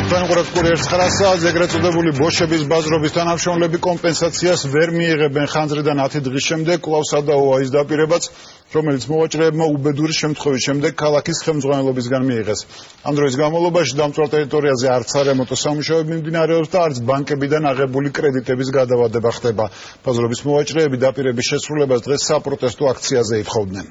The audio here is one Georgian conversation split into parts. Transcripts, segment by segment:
Თქვენ კურიერს 9 საათზე ეგრეთ წოდებული ბოშების ბაზრობის თანამშრომლები კომპენსაციას ვერ მიიღებენ ხანძრიდან 10 დღის შემდეგ კვლავ სადაოა ის დაპირებაც, რომელიც მოვაჭრეებმა უბედური შემთხვევის შემდეგ ქალაქის ხელმძღვანელობისგან მიიღეს. Ამ დროის განმავლობაში დამწვარ ტერიტორიაზე არც არემონტო სამუშაოები მიმდინარეობს და არც ბანკებიდან აღებული კრედიტების გადავადება ხდება. ბაზრობის მოვაჭრეები დაპირების შესრულებას დღეს საპროტესტო აქციაზე ითხოვდნენ.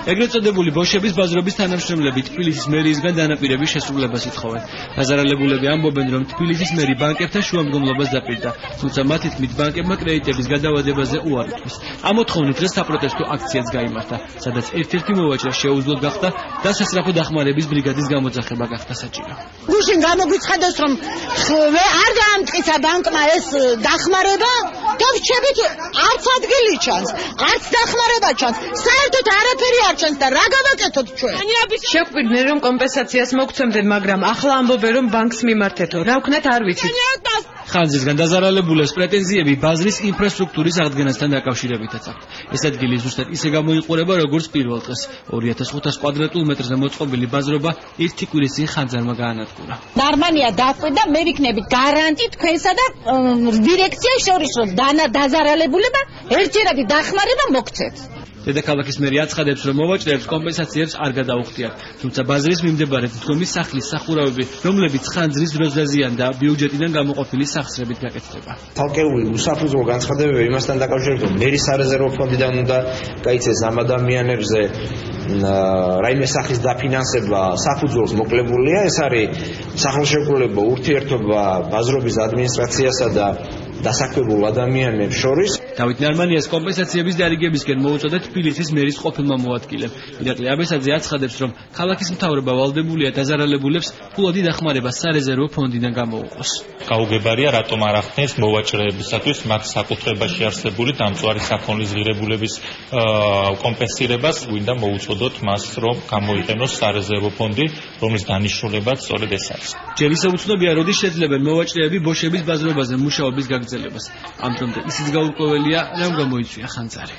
ეგრეთ წოდებული ბოშების ბაზრობის თანამშრომლები თბილისის მერიისგან დანაპირების შესრულებას ითხოვენ. დაზარალებულები ამბობენ, რომ თბილისის მერი ბანკებთან შუამდგომლობას დაპირდა, თუმცა მათი თქმით ბანკებმა კრედიტების გადავადებაზე უარი თქვეს. ამ მოთხოვნით დღეს საპროტესტო აქციაც გაიმართა, სადაც ერთ-ერთი მოვაჭრე შეუძლოდ გახდა და სასწრაფო დახმარების ბრიგადის გამოძახება გახდა საჭირო. გუშინ გამოგვიცხადეს, რომ არ გაამტკიცა ბანკმა ეს დახმარება და ვჩებით არც ადგილი ჩანს, არც დახმარება ჩანს. საერთოდ არაფერი არ ჩანს და რა გავაკეთოთ ჩვენ? შეგვიდნენ რომ კომპენსაციას მოგცემდნენ, მაგრამ ახლა ამბობენ რომ ბანკს მიმართეთო. რა ვქნათ არ ვიცით. ხანძრისგან დაზარალებულებს პრეტენზიები ბაზრის ინფრასტრუქტურის აღდგენასთან დაკავშირებითაც აქვთ. ეს ადგილი ზუსტად ისე გამოიყურება, როგორც პირველ დღეს. 2500 კვადრატულ მეტრზე მოწყობილი ბაზრობა ერთი კვირის წინ ხანძარმა გაანადგურა. ნორმალია დაკვირდა, მე ვიქნები გარანტი თქვენსა და დირექციას შორის, რომ დაზარალებულებმა ერთჯერადი დახმარება მოგცეთ. დედაქალაქის მერი აცხადებს, რომ მოვაჭრეებს კომპენსაციებს არ გადაუხდიან, თუმცა ბაზრის მიმდებარე დგომის სახლის სახურავები, რომლებიც ხანძრის დროს დაზიან და ბიუჯეტიდან გამოყოფილი სახსრებით გაკეთდება. თალკეული უსაფუძვლო განცხადებები იმასთან დაკავშირებით, რომ მერის სარეზერვო ფონდიდან უნდა გაიცეს ამ ადამიანებზე რაიმე სახის დაფინანსება საფუძველს მოკლებულია. ეს არის სახელშეკრულებო ურთიერთობა ბაზრობის ადმინისტრაციასა და დასაქმებულ ადამიანებს შორის. დავით ნარმანიას კომპენსაციების დარიგებისკენ მოუწოდა თბილისის მერის ყოფილმა მოადგილემ. ირაკლი აბესაძე აცხადებს, რომ ქალაქის მთავრობა ვალდებულია დაზარალებულებს ფულადი დახმარება სარეზერვო ფონდიდან გამოუყოს. გაუგებარია, რატომ არ ახდენს მოვაჭრეებისათვის მათ საკუთრებაში არსებული დამწვარი საქონლის ღირებულების კომპენსირებას. გვინდა მოუწოდოთ მას, რომ გამოიყენოს სარეზერვო ფონდი, რომლის დანიშნულებაც სწორედ ეს არის. ჯერ ისევ უცნობია, როდის შეძლებენ მოვაჭრეები ბოშების ბაზრობაზე მუშაობის გაგრძელებას. ამ დრომდე ისიც გაურკვეველია, რომ გამოიწვია ხანძარი.